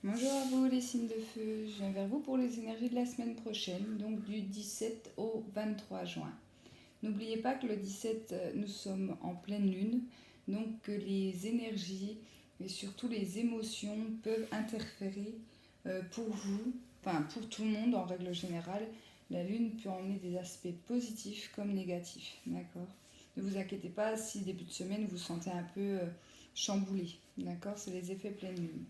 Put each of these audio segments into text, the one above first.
Bonjour à vous les signes de feu, je viens vers vous pour les énergies de la semaine prochaine, donc du 17 au 23 juin. N'oubliez pas que le 17, nous sommes en pleine lune, donc que les énergies et surtout les émotions peuvent interférer pour vous, enfin pour tout le monde en règle générale. La lune peut emmener des aspects positifs comme négatifs, d'accord? Ne vous inquiétez pas si début de semaine vous vous sentez un peu chamboulé, d'accord? C'est les effets pleine lune.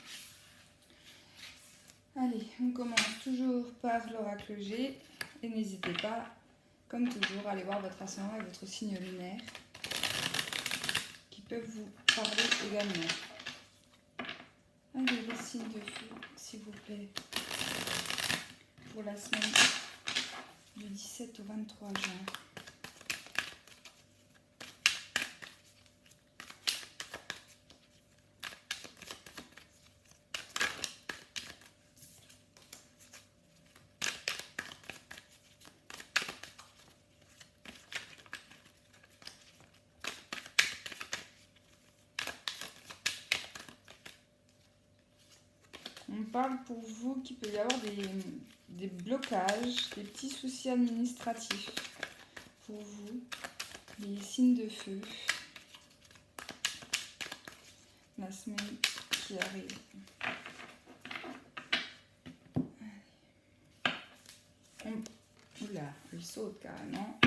Allez, on commence toujours par l'oracle G et n'hésitez pas, comme toujours, à aller voir votre ascendant et votre signe lunaire qui peuvent vous parler également. Allez, les signes de feu, s'il vous plaît, pour la semaine du 17 au 23 juin. On parle pour vous qu'il peut y avoir des blocages, des petits soucis administratifs pour vous, les signes de feu, la semaine qui arrive. Oula, il saute carrément.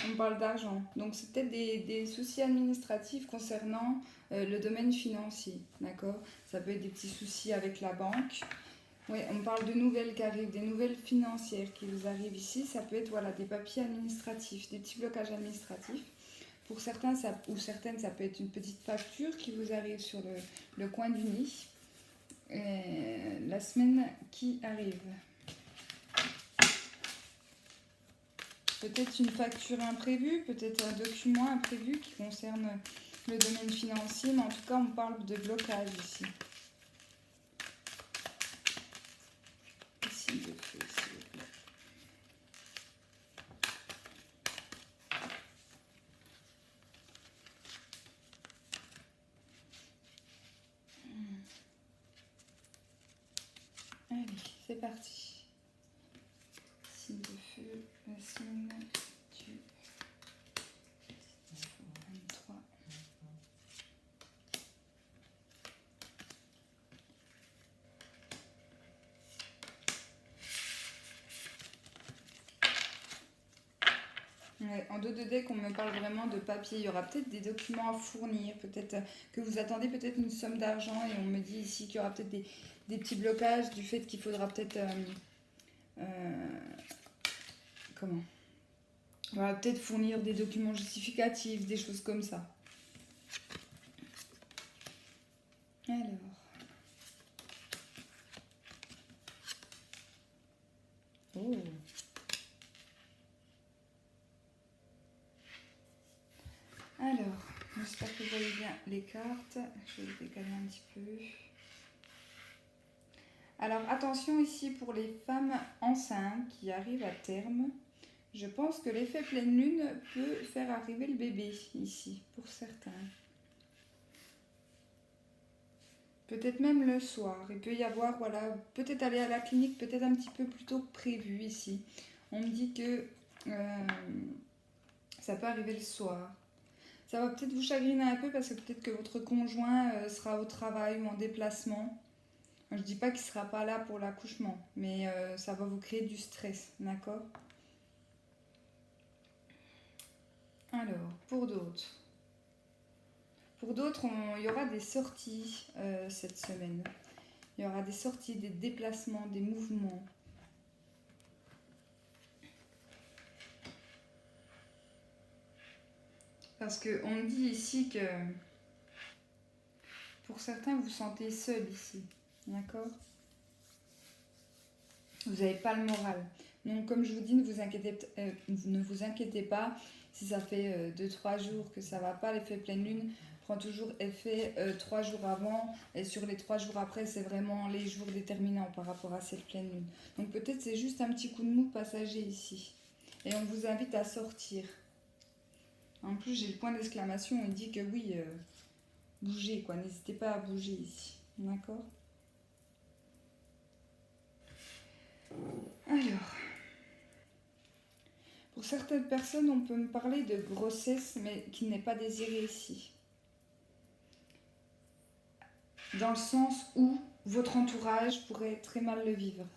On parle d'argent. Donc, c'est peut-être des soucis administratifs concernant le domaine financier. D'accord? Ça peut être des petits soucis avec la banque. Oui, on parle de nouvelles qui arrivent, des nouvelles financières qui vous arrivent ici. Ça peut être voilà, des papiers administratifs, des petits blocages administratifs. Pour certains ou certaines, ça peut être une petite facture qui vous arrive sur le coin du nez. La semaine qui arrive. Peut-être une facture imprévue, peut-être un document imprévu qui concerne le domaine financier, mais en tout cas, on parle de blocage ici. Ici, de feu, s'il vous plaît. Allez, c'est parti. Signe de feu, la semaine du 23. Ouais, en dos de deck, on me parle vraiment de papier. Il y aura peut-être des documents à fournir, peut-être que vous attendez peut-être une somme d'argent et on me dit ici qu'il y aura peut-être des petits blocages du fait qu'il faudra peut-être... comment? On va peut-être fournir des documents justificatifs, des choses comme ça. Alors. Oh. Alors, j'espère que vous voyez bien les cartes. Je vais les décaler un petit peu. Alors, attention ici pour les femmes enceintes qui arrivent à terme. Je pense que l'effet pleine lune peut faire arriver le bébé ici, pour certains. Peut-être même le soir. Il peut y avoir, voilà, peut-être aller à la clinique, peut-être un petit peu plus tôt que prévu ici. On me dit que ça peut arriver le soir. Ça va peut-être vous chagriner un peu parce que peut-être que votre conjoint sera au travail ou en déplacement. Je ne dis pas qu'il ne sera pas là pour l'accouchement, mais ça va vous créer du stress, d'accord? Alors, pour d'autres. Pour d'autres, il y aura des sorties cette semaine. Il y aura des sorties, des déplacements, des mouvements. Parce qu'on me dit ici que pour certains, vous vous sentez seul ici. D'accord? Vous n'avez pas le moral. Donc, comme je vous dis, ne vous inquiétez pas. Si ça fait 2-3 jours que ça ne va pas, l'effet pleine lune prend toujours effet 3 jours avant. Et sur les 3 jours après, c'est vraiment les jours déterminants par rapport à cette pleine lune. Donc, peut-être c'est juste un petit coup de mou passager ici. Et on vous invite à sortir. En plus, j'ai le point d'exclamation. Il dit que oui, bougez, quoi. N'hésitez pas à bouger ici. D'accord? Pour certaines personnes, on peut me parler de grossesse, mais qui n'est pas désirée ici. Dans le sens où votre entourage pourrait très mal le vivre.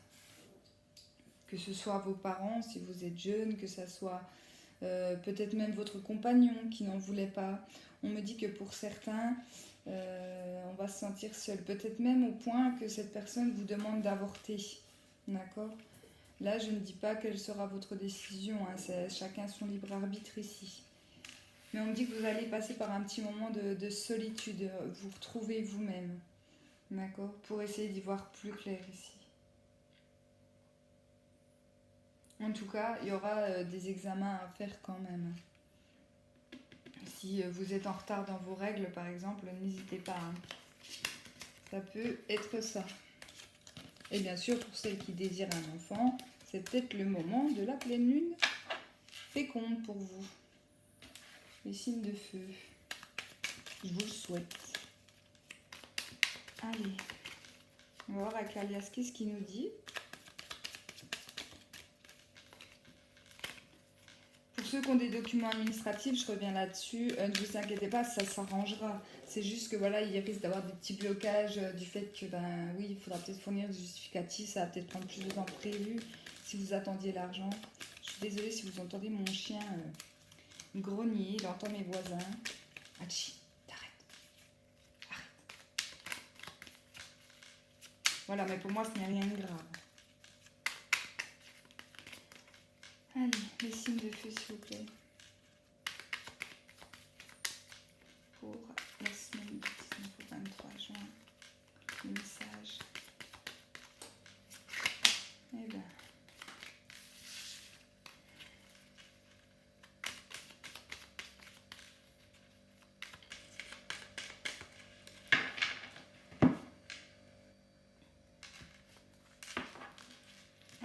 Que ce soit vos parents, si vous êtes jeune, que ce soit peut-être même votre compagnon qui n'en voulait pas. On me dit que pour certains, on va se sentir seul. Peut-être même au point que cette personne vous demande d'avorter. D'accord ? Là, je ne dis pas quelle sera votre décision. Hein, c'est chacun son libre arbitre ici. Mais on me dit que vous allez passer par un petit moment de solitude. Vous retrouvez vous-même. D'accord ? Pour essayer d'y voir plus clair ici. En tout cas, il y aura des examens à faire quand même. Si vous êtes en retard dans vos règles, par exemple, n'hésitez pas. Hein. Ça peut être ça. Et bien sûr, pour celles qui désirent un enfant, c'est peut-être le moment de la pleine lune féconde pour vous. Les signes de feu. Je vous le souhaite. Allez. On va voir avec Alias qu'est-ce qu'il nous dit. Pour ceux qui ont des documents administratifs, je reviens là-dessus, ne vous inquiétez pas, ça s'arrangera. C'est juste que voilà, il risque d'avoir des petits blocages du fait que, oui, il faudra peut-être fournir des justificatifs, ça va peut-être prendre plus de temps que prévu si vous attendiez l'argent. Je suis désolée si vous entendez mon chien grogner, il entend mes voisins. Hachi, t'arrêtes. Arrête. Voilà, mais pour moi, ce n'est rien de grave. Allez, les signes de feu, s'il vous plaît. Pour la semaine du 19 au 23 juin. Le message. Eh ben.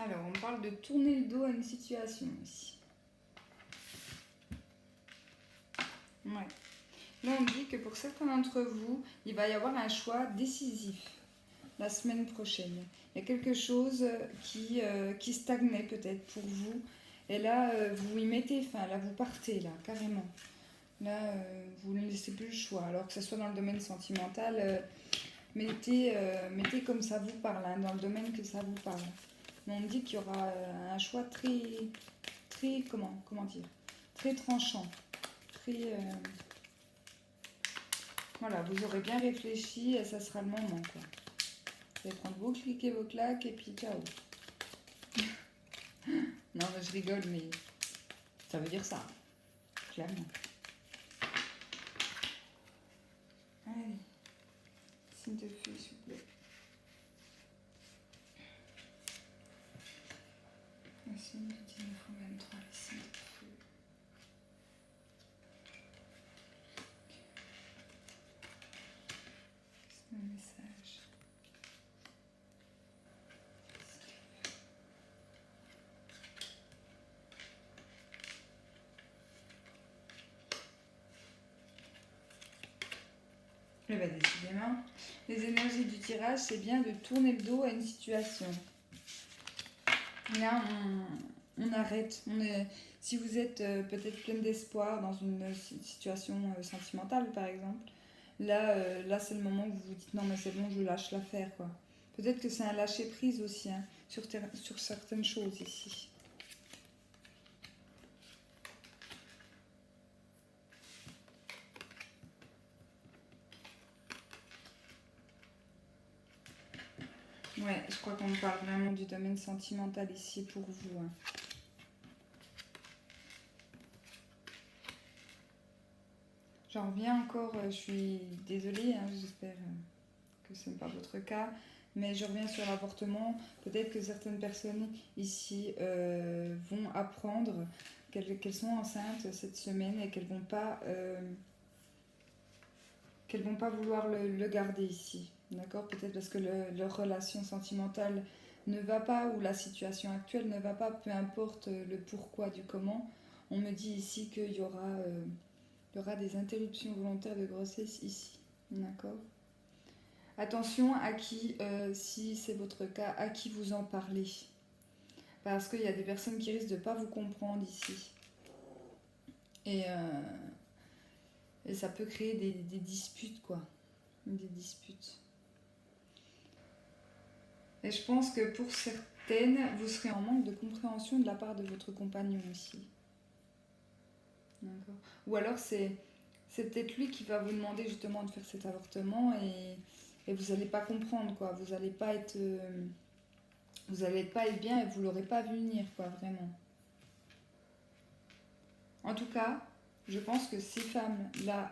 Alors, on parle de tourner le dos à une situation ici. Ouais. Là, on dit que pour certains d'entre vous, il va y avoir un choix décisif la semaine prochaine. Il y a quelque chose qui stagnait peut-être pour vous. Et là, vous y mettez fin. Là, vous partez, là, carrément. Là, vous ne laissez plus le choix. Alors que ce soit dans le domaine sentimental, mettez comme ça vous parle, hein, dans le domaine que ça vous parle. Mais on me dit qu'il y aura un choix très, comment dire, très tranchant. Très... Voilà, vous aurez bien réfléchi et ça sera le moment, quoi. Vous allez prendre vos clics et vos claques et puis ciao. Non, mais je rigole, mais ça veut dire ça, clairement. Allez, signe de feu, s'il vous plaît. Le signe du 19 au 23, le signe de feu. C'est un message. Eh bien, décidément, les énergies du tirage, c'est bien de tourner le dos à une situation. Là, on arrête. Si vous êtes peut-être pleine d'espoir dans une situation sentimentale, par exemple, là c'est le moment où vous vous dites non, mais c'est bon, je lâche l'affaire, quoi. Peut-être que c'est un lâcher-prise aussi, hein, sur certaines choses ici. Ouais, je crois qu'on parle vraiment du domaine sentimental ici pour vous. Hein. J'en reviens encore, je suis désolée, hein, j'espère que ce n'est pas votre cas, mais je reviens sur l'avortement. Peut-être que certaines personnes ici vont apprendre qu'elles sont enceintes cette semaine et qu'elles vont pas vouloir le garder ici. D'accord ? Peut-être parce que leur relation sentimentale ne va pas ou la situation actuelle ne va pas, peu importe le pourquoi du comment. On me dit ici qu'il y aura des interruptions volontaires de grossesse ici. D'accord ? Attention à qui, si c'est votre cas, à qui vous en parlez. Parce qu'il y a des personnes qui risquent de ne pas vous comprendre ici. Et ça peut créer des disputes, quoi. Des disputes. Et je pense que pour certaines, vous serez en manque de compréhension de la part de votre compagnon aussi. D'accord. Ou alors c'est peut-être lui qui va vous demander justement de faire cet avortement et vous n'allez pas comprendre, quoi. Vous n'allez pas être bien et vous l'aurez pas vu venir, quoi, vraiment. En tout cas, je pense que ces femmes-là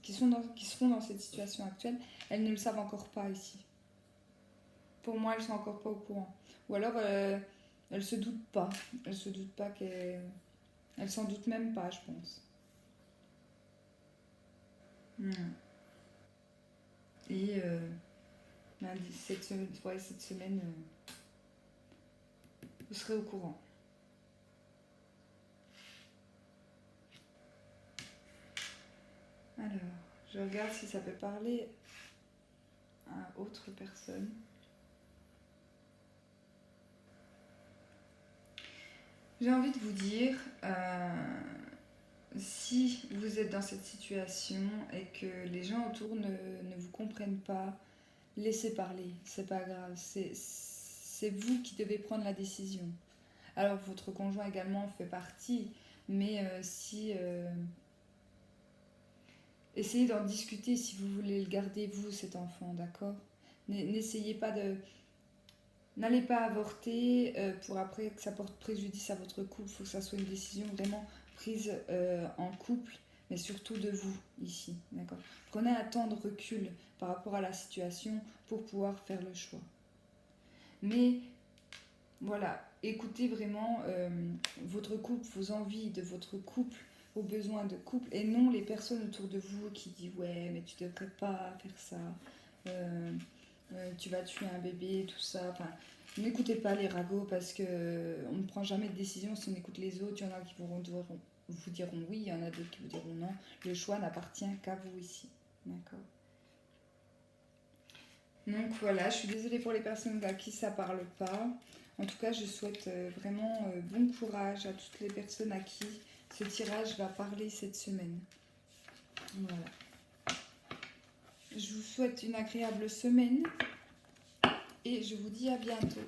qui seront dans cette situation actuelle, elles ne le savent encore pas ici. Pour moi, elles sont encore pas au courant. Ou alors, elles se doutent pas. Elles se doutent pas qu'elles... Elles s'en doutent même pas, je pense. Et cette semaine, vous serez au courant. Alors, je regarde si ça peut parler à autre personne. J'ai envie de vous dire, si vous êtes dans cette situation et que les gens autour ne vous comprennent pas, laissez parler, c'est pas grave, c'est vous qui devez prendre la décision. Alors votre conjoint également fait partie, mais essayez d'en discuter si vous voulez le garder vous cet enfant, d'accord? N'essayez pas de... N'allez pas avorter pour après que ça porte préjudice à votre couple. Il faut que ça soit une décision vraiment prise en couple, mais surtout de vous ici. D'accord. Prenez un temps de recul par rapport à la situation pour pouvoir faire le choix. Mais voilà, écoutez vraiment votre couple, vos envies de votre couple, vos besoins de couple, et non les personnes autour de vous qui disent ouais mais tu devrais pas faire ça. Tu vas tuer un bébé, tout ça. Enfin, n'écoutez pas les ragots parce que on ne prend jamais de décision si on écoute les autres. Il y en a qui vous diront oui, il y en a d'autres qui vous diront non. Le choix n'appartient qu'à vous ici. D'accord. Donc voilà, je suis désolée pour les personnes à qui ça parle pas. En tout cas, je souhaite vraiment bon courage à toutes les personnes à qui ce tirage va parler cette semaine. Voilà. Je vous souhaite une agréable semaine et je vous dis à bientôt.